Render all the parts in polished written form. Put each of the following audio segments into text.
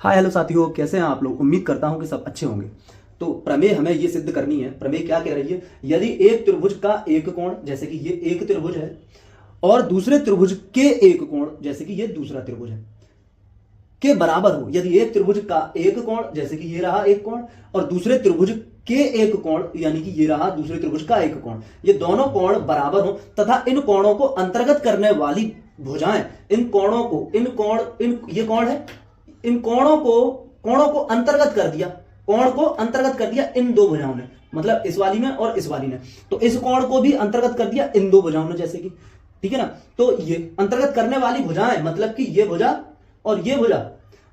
Hi hello साथियों, कैसे हैं आप लोग। उम्मीद करता हूं कि सब अच्छे होंगे। तो प्रमेय हमें ये सिद्ध करनी है। प्रमेय क्या कह रही है, यदि एक त्रिभुज का एक कोण, जैसे कि ये एक त्रिभुज है, और दूसरे त्रिभुज के एक कोण, जैसे कि ये दूसरा त्रिभुज है, के बराबर हो। यदि एक त्रिभुज का एक कोण, जैसे कि ये रहा एक कोण, और दूसरे त्रिभुज के एक कोण, यानी कि ये रहा दूसरे त्रिभुज का एक कोण, ये दोनों कोण बराबर हो तथा इन कोणों को अंतर्गत करने वाली भुजाएं, इन कोणों को, ये कोण है, इन कोणों को अंतर्गत कर दिया, कोण को अंतर्गत कर दिया इन दो भुजाओं ने, मतलब इस वाली में और इस वाली ने। तो इस कोण को भी अंतर्गत कर दिया इन दो भुजाओं ने, जैसे कि, ठीक है ना। तो ये अंतर्गत करने वाली भुजाएं, मतलब कि ये भुजा और ये भुजा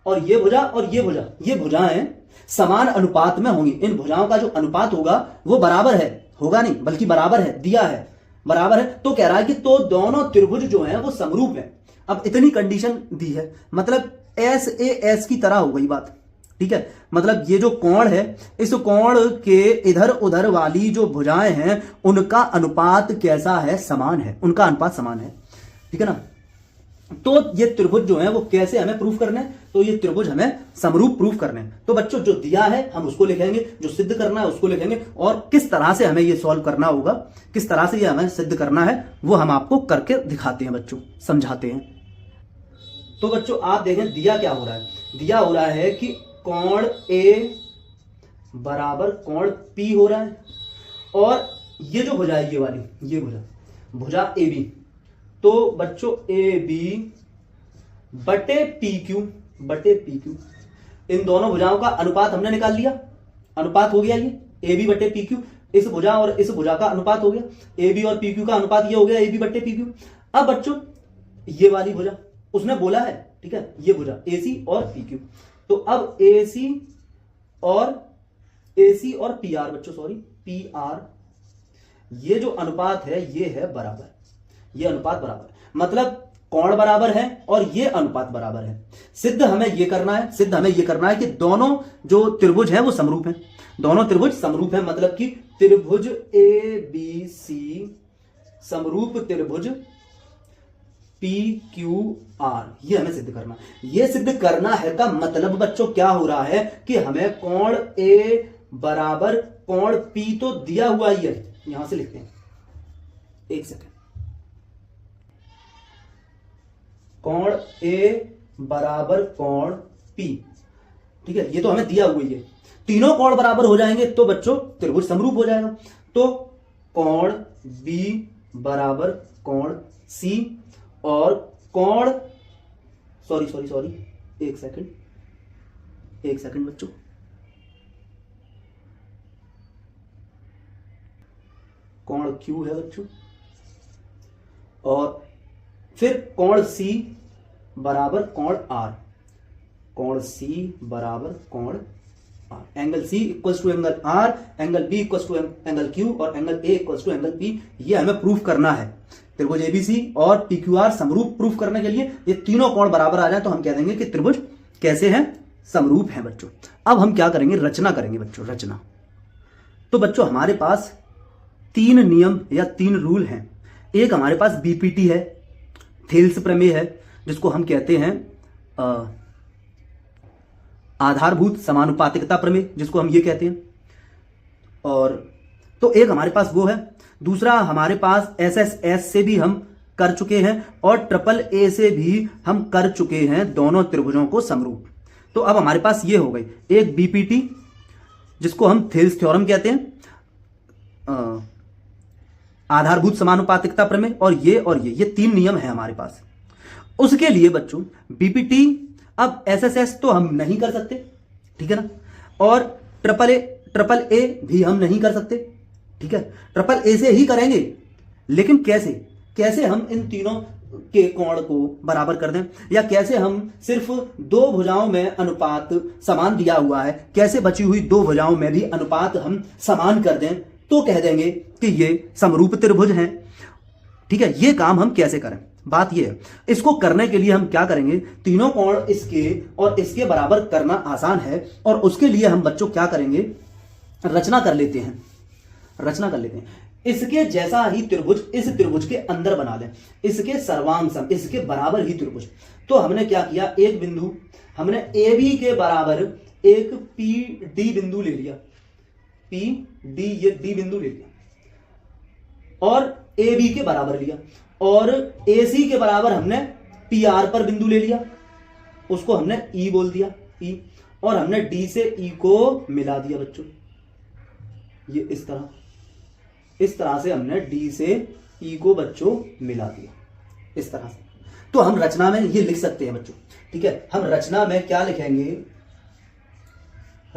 और ये भुजा और ये भुजा, ये भुजाएं समान अनुपात में होंगी। इन भुजाओं का जो अनुपात होगा वो बराबर है, होगा नहीं बल्कि बराबर है, दिया है बराबर है। तो कह रहा है कि तो दोनों त्रिभुज जो हैं वो समरूप हैं। अब इतनी कंडीशन दी है, मतलब एस ए एस की तरह हो गई बात, ठीक है। मतलब ये जो कोण है, इस कोण के इधर उधर वाली जो भुजाएं हैं उनका अनुपात कैसा है, समान है, उनका अनुपात समान है, ठीक है ना। तो ये त्रिभुज जो है वो कैसे हमें प्रूफ करने हैं, तो ये त्रिभुज हमें समरूप प्रूफ करने हैं। तो बच्चों जो दिया है हम उसको लिखेंगे, जो सिद्ध करना है उसको लिखेंगे, और किस तरह से हमें ये सॉल्व करना होगा, किस तरह से ये हमें सिद्ध करना है वो हम आपको करके दिखाते हैं बच्चों, समझाते हैं। तो बच्चों आप देखें दिया क्या हो रहा है, दिया हो रहा है कि कोण ए बराबर कोण पी हो रहा है, और ये जो भुजा है ये वाली, ये भुजा ए बी, तो बच्चों ए बी बटे पी क्यू, इन दोनों भुजाओं का अनुपात हमने निकाल लिया, अनुपात हो गया ये ए बी बटे पी क्यू, इस भुजा और इस भुजा का अनुपात हो गया, ए बी और पी क्यू का अनुपात ये हो गया ए बी बटे पी क्यू। अब बच्चों ये वाली भुजा उसने बोला है, ठीक है, ये भुजा ए सी और पी क्यू, तो अब ए सी और पी आर, बच्चों सॉरी पी आर, ये जो अनुपात है ये है बराबर, ये अनुपात बराबर, मतलब कोण बराबर है और ये अनुपात बराबर है। सिद्ध हमें ये करना है, कि दोनों जो त्रिभुज हैं वो समरूप हैं, दोनों त्रिभुज समरूप हैं, मतलब कि त्रिभुज ए बी सी समरूप त्रिभुज पी क्यू आर, ये हमें सिद्ध करना है। ये सिद्ध करना है का मतलब बच्चों क्या हो रहा है कि हमें कोण ए बराबर कोण पी तो दिया हुआ ही है, यहां से लिखते हैं, एक सेकेंड, कोण ए बराबर कोण पी, ठीक है, ये तो हमें दिया हुआ ही है। तीनों कोण बराबर हो जाएंगे तो बच्चों त्रिभुज समरूप हो जाएगा। तो कोण बी बराबर कोण सी, और कोण सॉरी एक सेकंड बच्चों, कोण क्यू है बच्चों, और फिर कोण सी बराबर कोण आर, कोण सी बराबर कोण R, angle C equals to angle R, angle B equals to angle Q, और angle A equals to angle P. ये हमें प्रूफ करना है। त्रिभुज एबीसी और पी क्यू आर समरूप प्रूफ करने के लिए ये तीनों कोण बराबर आ जाए तो हम कह देंगे कि त्रिभुज कैसे हैं, समरूप हैं बच्चों। अब हम क्या करेंगे, रचना करेंगे बच्चों, रचना। तो बच्चों हमारे पास तीन नियम या तीन रूल हैं। एक हमारे पास बीपीटी है, थेल्स प्रमेय है, जिसको हम कहते हैं आधारभूत समानुपातिकता प्रमेय, जिसको हम ये कहते हैं, और तो एक हमारे पास वो है। दूसरा हमारे पास एसएसएस से भी हम कर चुके हैं और ट्रिपल ए से भी हम कर चुके हैं, दोनों त्रिभुजों को समरूप। तो अब हमारे पास ये हो गई एक बीपीटी, जिसको हम थेल्स थ्योरम कहते हैं, आधारभूत समानुपातिकता प्रमेय, और ये तीन नियम है हमारे पास। उसके लिए बच्चों बीपीटी, अब एसएसएस तो हम नहीं कर सकते, ठीक है ना, और ट्रिपल ए भी हम नहीं कर सकते, ठीक है। ट्रिपल ए से ही करेंगे, लेकिन कैसे हम इन तीनों के कोण को बराबर कर दें, या कैसे हम सिर्फ दो भुजाओं में अनुपात समान दिया हुआ है, कैसे बची हुई दो भुजाओं में भी अनुपात हम समान कर दें तो कह देंगे कि ये समरूप त्रिभुज हैं, ठीक है। ये काम हम कैसे करें, बात ये है। इसको करने के लिए हम क्या करेंगे, तीनों कोण इसके और इसके बराबर करना आसान है, और उसके लिए हम बच्चों क्या करेंगे, रचना कर लेते हैं। इसके जैसा ही त्रिभुज इस त्रिभुज के अंदर बना लें, इसके सर्वांग सम, इसके बराबर ही त्रिभुज। तो हमने क्या किया, एक बिंदु हमने ए बी के बराबर एक पी डी बिंदु ले लिया, पी डी ये डी बिंदु ले लिया और ए बी के बराबर लिया, और ए सी के बराबर हमने पी आर पर बिंदु ले लिया, उसको हमने ई बोल दिया, ई, और हमने डी से ई को मिला दिया बच्चों। ये इस तरह से हमने डी से ई को बच्चों मिला दिया, इस तरह से। तो हम रचना में ये लिख सकते हैं बच्चों, ठीक है। हम रचना में क्या लिखेंगे,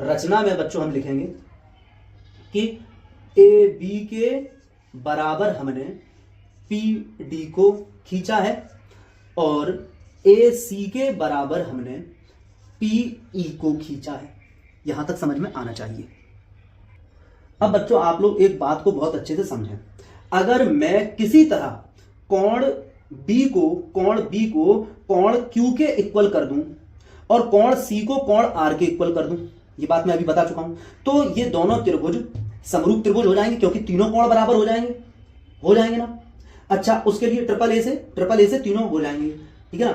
रचना में बच्चों हम लिखेंगे कि ए बी के बराबर हमने पी डी को खींचा है और ए सी के बराबर हमने पी ई को खींचा है। यहां तक समझ में आना चाहिए। अब बच्चों आप लोग एक बात को बहुत अच्छे से समझें, अगर मैं किसी तरह कोण बी को कोण क्यू के इक्वल कर दूं और कोण सी को कोण आर के इक्वल कर दूं, ये बात मैं अभी बता चुका हूं, तो ये दोनों त्रिभुज समरूप त्रिभुज हो जाएंगे, क्योंकि तीनों कोण बराबर हो जाएंगे ना। अच्छा, उसके लिए ट्रिपल ए से तीनों हो जाएंगे, ठीक है ना।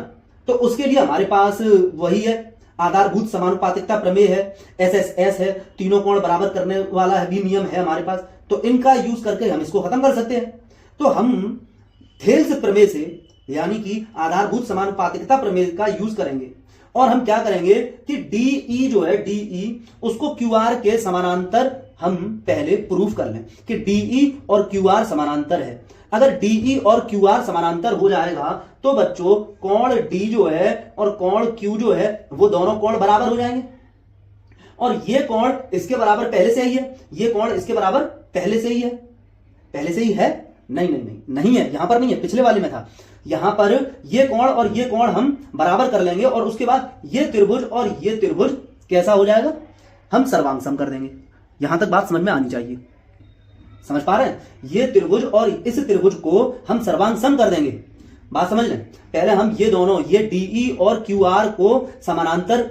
तो उसके लिए हमारे पास वही है, आधारभूत समानुपातिकता प्रमेय है, एस है, तीनों कोण बराबर करने वाला भी नियम है हमारे पास। तो इनका यूज करके हम इसको खत्म कर सकते हैं। तो हम थेल्स प्रमेय से, यानी कि आधारभूत समानुपातिकता प्रमेय का यूज करेंगे और हम क्या करेंगे कि डीई जो है, डीई उसको क्यूआर के समानांतर हम पहले प्रूफ कर लें कि डीई और क्यूआर समानांतर है। अगर डीई और क्यूआर समानांतर हो जाएगा तो बच्चों कोण डी जो है और कोण क्यू जो है वो दोनों कोण बराबर हो जाएंगे, और ये कोण इसके बराबर पहले से ही है, ये कोण इसके बराबर पहले से ही है, नहीं है, यहां पर नहीं है, पिछले वाले में था। यहां पर ये कोण और ये कोण हम बराबर कर लेंगे और उसके बाद ये त्रिभुज और ये त्रिभुज कैसा हो जाएगा, हम सर्वांग सम कर देंगे। यहां तक बात समझ में आनी चाहिए, समझ पा रहे हैं। ये त्रिभुज और इस त्रिभुज को हम सर्वांग सम कर देंगे। बात समझ लें, पहले हम ये दोनों, ये डीई और क्यूआर को समानांतर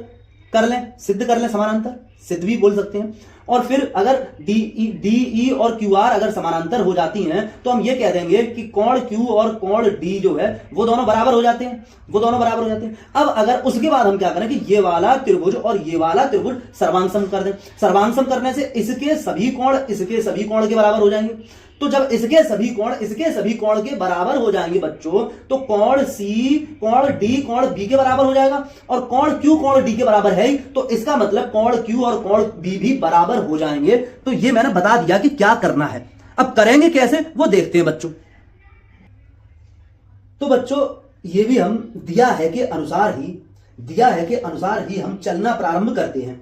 कर लें, सिद्ध कर लें, समानांतर सिद्ध भी बोल सकते हैं। और फिर अगर डीई और क्यूआर अगर समानांतर हो जाती हैं तो हम ये कह देंगे कि कोण क्यू और कोण डी जो है वो दोनों बराबर हो जाते हैं, अब अगर उसके बाद हम क्या करें कि ये वाला त्रिभुज और ये वाला त्रिभुज सर्वांग सम कर दें। सर्वांग सम करने से इसके सभी कोण के बराबर हो जाएंगे। तो जब इसके सभी कोण के बराबर हो जाएंगे बच्चों, तो कोण सी कोण डी कोण बी के बराबर हो जाएगा, और कोण क्यू कोण डी के बराबर है, तो इसका मतलब कोण क्यू और कोण बी भी बराबर हो जाएंगे। तो ये मैंने बता दिया कि क्या करना है। अब करेंगे कैसे वो देखते हैं बच्चों। तो बच्चों ये भी हम दिया है कि अनुसार ही हम चलना प्रारंभ करते हैं।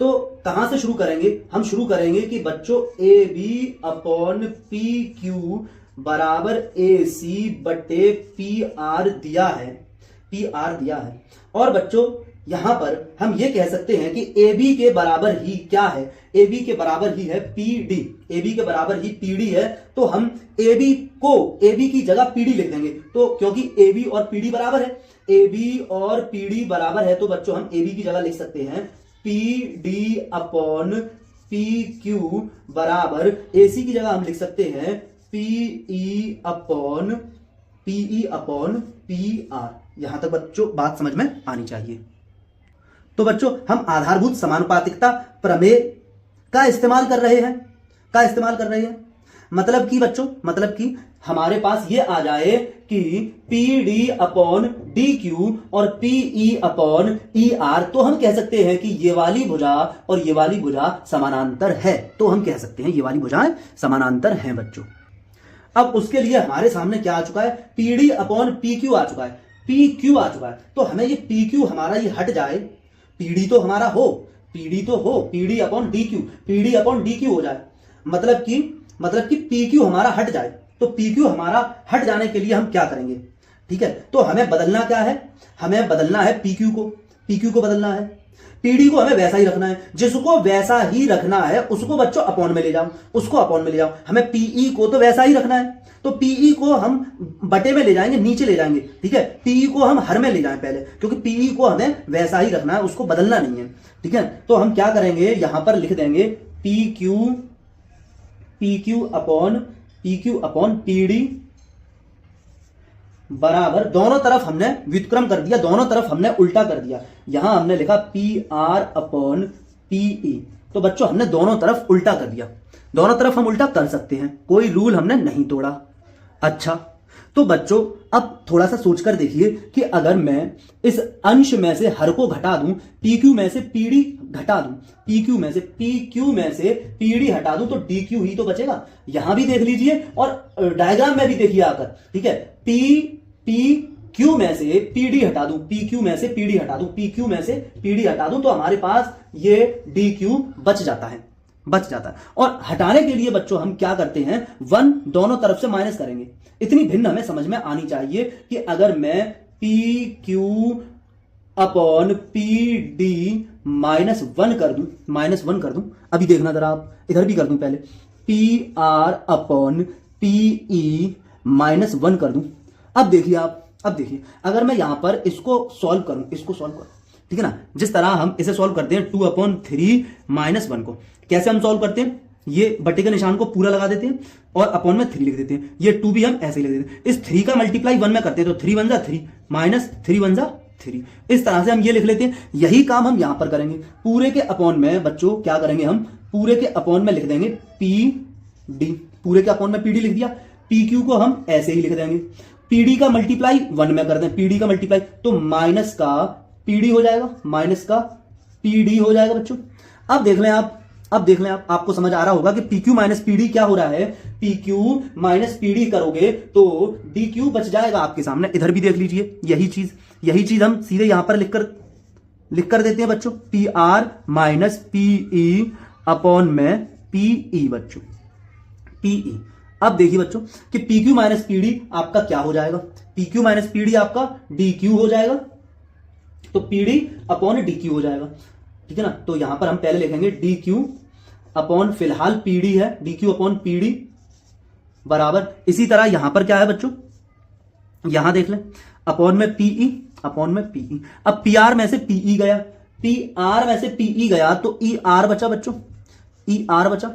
तो कहां से शुरू करेंगे, हम शुरू करेंगे कि बच्चों a b upon P q बराबर ए सी बटे पी आर दिया है। और बच्चों यहां पर हम ये कह सकते हैं कि ए बी के बराबर ही क्या है, ए बी के बराबर ही है पी डी, ए बी के बराबर ही पी डी है। तो हम ए बी की जगह पी डी लिख देंगे, तो क्योंकि ए बी और पी डी बराबर है, ए बी और पी डी बराबर है, तो बच्चों हम ए बी की जगह लिख सकते हैं P D upon P q बराबर ए सी की जगह हम लिख सकते हैं पीई अपॉन पी आर। यहां तक बच्चों बात समझ में आनी चाहिए। तो बच्चों हम आधारभूत समानुपातिकता प्रमेय का इस्तेमाल कर रहे हैं, मतलब कि हमारे पास ये आ जाए कि P D upon D Q और पीई अपॉन ई आर, तो हम कह सकते हैं कि ये वाली भुजा और ये वाली भुजा समानांतर है। तो हम कह सकते हैं ये वाली भुजाएं समानांतर हैं बच्चों। अब उसके लिए हमारे सामने क्या आ चुका है, P D upon P Q आ चुका है, पी क्यू आ चुका है। तो हमें ये पी क्यू हमारा ये हट जाए, पी डी तो हमारा हो, P D upon D Q हो जाए, मतलब कि पी क्यू हमारा हट जाए। तो पी क्यू हमारा हट जाने के लिए हम क्या करेंगे, ठीक है। तो हमें बदलना क्या है, हमें बदलना है पी क्यू को बदलना है। पीडी को हमें वैसा ही रखना है, जिसको वैसा ही रखना है उसको बच्चों अपॉन में ले जाओ, हमें पीई को तो वैसा ही रखना है, तो पीई को हम बटे में ले जाएंगे, नीचे ले जाएंगे, ठीक है। पीई को हम हर में ले जाएं पहले, क्योंकि पीई को हमें वैसा ही रखना है, उसको बदलना नहीं है, ठीक है। तो हम क्या करेंगे, यहां पर लिख देंगे P Q upon P Q upon P D बराबर, दोनों तरफ हमने व्युत्क्रम कर दिया, दोनों तरफ हमने उल्टा कर दिया। यहां हमने लिखा P R upon P E, तो बच्चों हमने दोनों तरफ उल्टा कर दिया। दोनों तरफ हम उल्टा कर सकते हैं, कोई रूल हमने नहीं तोड़ा। अच्छा, तो बच्चों अब थोड़ा सा सोचकर देखिए कि अगर मैं इस अंश में से हर को घटा दूं, पी क्यू में से पी डी घटा दूं, पी क्यू में से पी डी हटा दूं, तो डी क्यू ही तो बचेगा। यहां भी देख लीजिए और डायग्राम में भी देखिए आकर, ठीक है। पी क्यू में से पी डी हटा दूं, पी क्यू में से पी डी हटा दूं, पी क्यू में से पी डी हटा दूं, तो हमारे पास ये डी क्यू बच जाता है। और हटाने के लिए बच्चों हम क्या करते हैं, 1 दोनों तरफ से माइनस करेंगे। इतनी भिन्न हमें समझ में आनी चाहिए कि अगर मैं P Q upon P D -1 कर दूं, अभी देखना जरा आप, इधर भी कर दूं पहले, P R upon P E -1 कर दूं। अब देखिए अगर मैं यहां पर इसको सॉल्व करूं, ठीक है ना, जिस तरह हम इसे सॉल्व करते हैं 2/3 -1 को, कैसे हम सॉल्व करते हैं, ये बटे के निशान को पूरा लगा देते हैं और अपॉन में 3 लिख देते हैं। ये 2 भी हम ऐसे ही लिख देते हैं। इस 3 का मल्टीप्लाई 1 में करते हैं तो 3 1 जा 3 -3 1 जा 3, इस तरह से हम ये लिख लेते हैं। यही काम हम यहां पर करेंगे। पूरे के अपॉन में बच्चों क्या करेंगे, हम पूरे के अपॉन में लिख देंगे पी डी, पूरे के अपॉन में पी डी लिख दिया। पी क्यू को हम ऐसे ही लिख देंगे। पीडी का मल्टीप्लाई 1 में कर दें, पीडी का मल्टीप्लाई, तो माइनस का पीडी हो जाएगा, माइनस का पीडी हो जाएगा बच्चों। अब देख लें आप, आपको समझ आ रहा होगा कि पी क्यू माइनस पीडी क्या हो रहा है। पी क्यू माइनस पीडी करोगे तो डी क्यू बच जाएगा आपके सामने। इधर भी देख लीजिए, यही चीज हम सीधे यहां पर लिख कर देते हैं बच्चों, P R minus P E upon में पी ई बच्चों, पी ई। अब देखिए बच्चों कि P Q minus P D आपका क्या हो जाएगा, P Q minus P D आपका डी क्यू हो जाएगा, तो P D upon D Q हो जाएगा, ठीक है ना। तो यहां पर हम पहले लिखेंगे डी क्यू अपॉन, फिलहाल पी डी है, D Q upon P D बराबर, इसी तरह यहां पर क्या है बच्चों, यहां देख लें, अपॉन में पीई, अपॉन में पीई। अब पी आर में से पीई गया, पी आर में से पीई गया तो ई आर बचा बच्चों, ई आर बचा,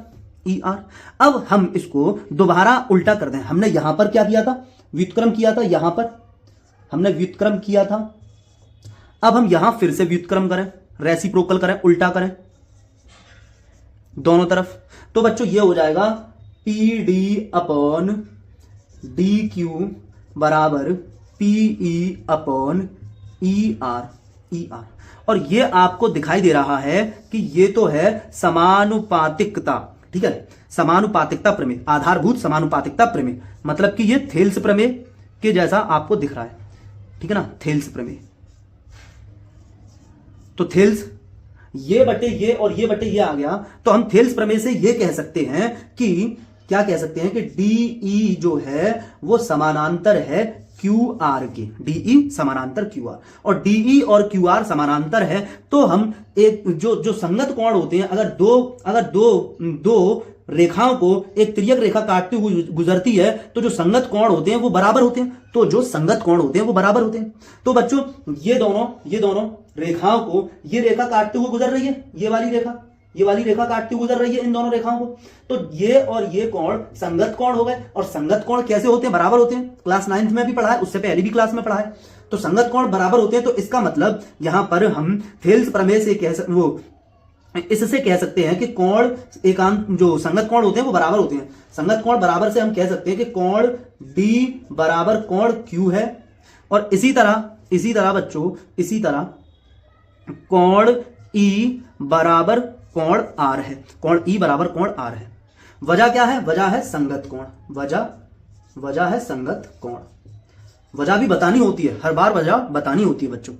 ई आर। अब हम इसको दोबारा उल्टा कर दें। हमने यहां पर क्या किया था, व्युत्क्रम किया था, यहां पर हमने व्युत्क्रम किया था। अब हम यहां फिर से व्युत्क्रम करें, रेसिप्रोकल करें, उल्टा करें दोनों तरफ, तो बच्चों ये हो जाएगा P D upon D Q बराबर PE upon E R, E R. और ये आपको दिखाई दे रहा है कि ये तो है समानुपातिकता, ठीक है, समानुपातिकता प्रमेय, आधारभूत समानुपातिकता प्रमेय, मतलब कि ये थेल्स प्रमेय के जैसा आपको दिख रहा है, ठीक है ना, थेल्स प्रमेय। तो थेल्स ये बटे ये और ये बटे ये आ गया, तो हम थेल्स प्रमेय से ये कह सकते हैं कि क्या कह सकते हैं कि डीई जो है वो समानांतर है क्यू आर के, डीई समानांतर क्यू आर, और डीई और क्यू आर समानांतर है। तो हम एक जो संगत कोण होते हैं, अगर दो रेखाओं को एक तिर्यक रेखा काटते हुए गुजरती है तो जो संगत कोण होते हैं वो बराबर होते हैं, तो जो संगत कोण होते हैं वो बराबर होते हैं। तो बच्चों ये दोनों रेखाओं को, ये रेखा काटते हुए गुजर रही है, ये वाली रेखा काटती हुई गुजर रही है इन दोनों रेखाओं को, तो ये और ये कोण संगत कोण हो गए। और संगत कोण कैसे होते हैं, बराबर होते हैं, क्लास 9th में भी पढ़ा है, उससे पहले भी क्लास में पढ़ा है। तो संगत कोण बराबर होते हैं, तो इसका मतलब यहां पर हम थेल्स प्रमेय से इससे कह सकते हैं कि कोण एकांत, जो संगत कोण होते हैं वो बराबर होते हैं। संगत कोण बराबर से हम कह सकते हैं कि कोण D बराबर कोण Q है, और इसी तरह बच्चों, इसी तरह कोण E बराबर कोण R है, कोण E बराबर कोण R है। वजह क्या है, वजह है संगत कोण, वजह है संगत कोण। वजह भी बतानी होती है, हर बार वजह बतानी होती है बच्चों।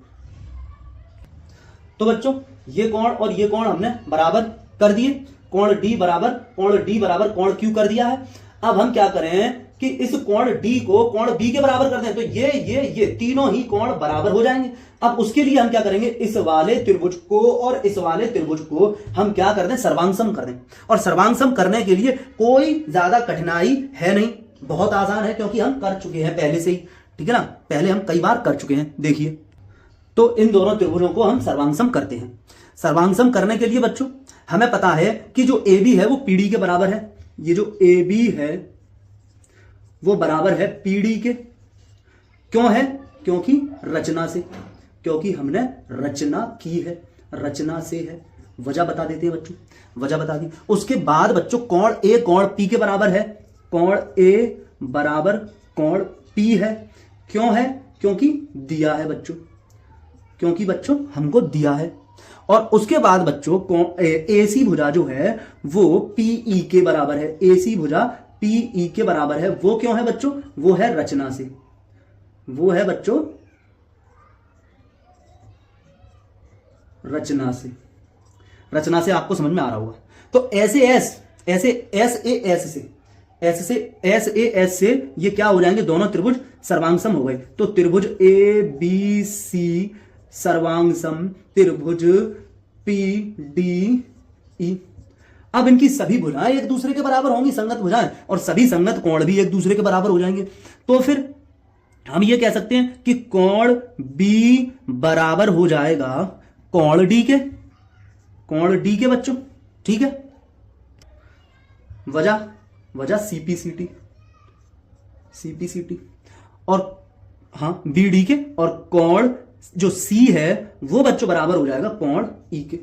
तो बच्चों ये कोण और ये कोण हमने बराबर कर दिए, कोण D बराबर कोण Q कर दिया है। अब हम क्या करें कि इस कोण D को कोण B के बराबर कर दें, तो ये तीनों ही कोण बराबर हो जाएंगे। अब उसके लिए हम क्या करेंगे, इस वाले त्रिभुज को और इस वाले त्रिभुज को हम क्या कर दें, सर्वांगसम कर दें। और सर्वांगसम करने के लिए कोई ज्यादा कठिनाई है नहीं, बहुत आसान है, क्योंकि हम कर चुके हैं पहले से ही, ठीक है ना, पहले हम कई बार कर चुके हैं। देखिए, तो इन दोनों त्रिभुजों को हम सर्वांगसम करते हैं। सर्वांगसम करने के लिए बच्चों हमें पता है कि जो AB है वो PD के बराबर है। ये जो AB है वो बराबर है पीडी के। क्यों है? क्योंकि रचना से, क्योंकि हमने रचना की है, रचना से है। वजह बता देते हैं बच्चों, वजह बता दी। उसके बाद बच्चों कोण ए कोण पी के बराबर है, कोण ए बराबर कोण पी है। क्यों है? क्योंकि दिया है बच्चों, क्योंकि बच्चों हमको दिया है। और उसके बाद बच्चों एसी भुजा जो है वो पीई के बराबर है, एसी भुजा पीई के बराबर है। वो क्यों है बच्चों? वो है रचना से, वो है बच्चों रचना से। रचना से आपको समझ में आ रहा होगा। तो ऐसे एस ए एस से ये क्या हो जाएंगे? दोनों त्रिभुज सर्वांगसम हो गए। तो त्रिभुज ए बी सी सर्वांगसम, त्रिभुज पी डी ई। अब इनकी सभी भुजाएं एक दूसरे के बराबर होंगी, संगत भुजाएं, और सभी संगत कोण भी एक दूसरे के बराबर हो जाएंगे। तो फिर हम ये कह सकते हैं कि कोण बी बराबर हो जाएगा कोण डी के, कोण डी के बच्चों। ठीक है। वजह सीपीसीटी, सीपीसीटी और हाँ बी डी के, और कोण जो सी है वो बच्चों बराबर हो जाएगा कोण ई के।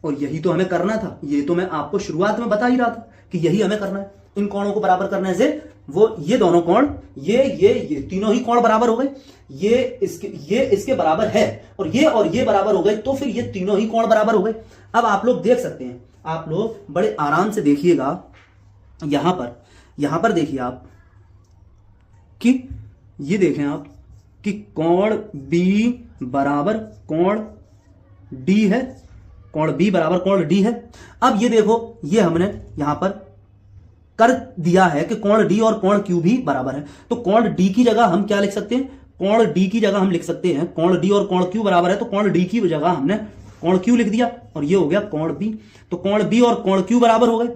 और यही तो हमें करना था, ये तो मैं आपको शुरुआत में बता ही रहा था कि यही हमें करना है। इन कोणों को बराबर करने से वो ये दोनों कोण, ये तीनों ही कोण बराबर हो गए। ये इसके बराबर है, और ये बराबर हो गए, तो फिर ये तीनों ही कोण बराबर हो गए। अब आप लोग देख सकते हैं, आप लोग बड़े आराम से देखिएगा। यहां पर देखिए आप कि ये देखें आप कि कोण बी बराबर कोण डी है, कोण बी बराबर कोण डी है। अब ये देखो, ये हमने यहां पर कर दिया है कि कोण डी और कोण क्यू भी बराबर है। तो कोण डी की जगह हम क्या लिख सकते हैं? कोण डी की जगह हम लिख सकते हैं कोण डी और कोण क्यू बराबर है, तो कोण डी की जगह हमने कोण क्यू लिख दिया, और ये हो गया कोण बी। तो कोण बी और कोण क्यू बराबर हो गए।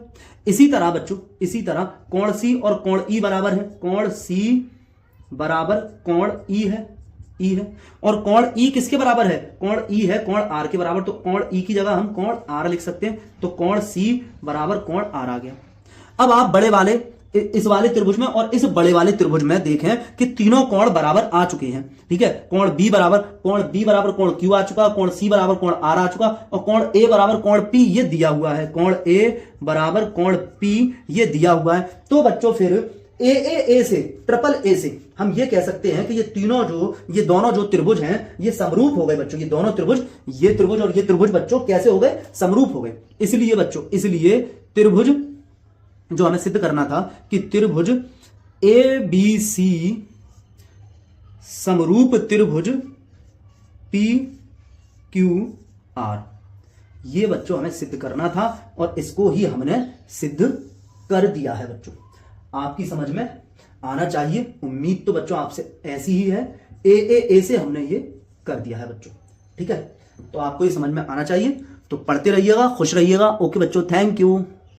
इसी तरह बच्चों, इसी तरह कोण सी और कोण ई बराबर है, कोण सी बराबर कोण ई है। और कोण ई किसके बराबर है? कोण ई है कोण आर के बराबर, तो कोण ई की जगह हम कोण आर लिख सकते हैं। तो कोण सी बराबर कोण आर आ गया। अब आप बड़े वाले इस वाले त्रिभुज में और इस बड़े वाले त्रिभुज में देखें कि तीनों कोण बराबर आ चुके हैं। ठीक है। कोण बी बराबर कोण क्यू आ चुका, कोण सी बराबर कोण आर आ चुका, और कोण ए बराबर कोण पी ये दिया हुआ है, कोण ए बराबर कोण पी ये दिया हुआ है। तो बच्चों फिर ए से ट्रिपल ए से हम ये कह सकते हैं कि ये दोनों जो त्रिभुज हैं ये समरूप हो गए बच्चों। ये दोनों त्रिभुज, ये त्रिभुज और ये त्रिभुज बच्चों कैसे हो गए? समरूप हो गए। इसलिए बच्चों, इसलिए त्रिभुज जो हमें सिद्ध करना था कि त्रिभुज ए बी सी समरूप त्रिभुज पी क्यू आर, ये बच्चों हमें सिद्ध करना था, और इसको ही हमने सिद्ध कर दिया है बच्चों। आपकी समझ में आना चाहिए, उम्मीद तो बच्चों आपसे ऐसी ही है। ए से हमने ये कर दिया है बच्चों। ठीक है। तो आपको ये समझ में आना चाहिए। तो पढ़ते रहिएगा, खुश रहिएगा। ओके बच्चों, थैंक यू।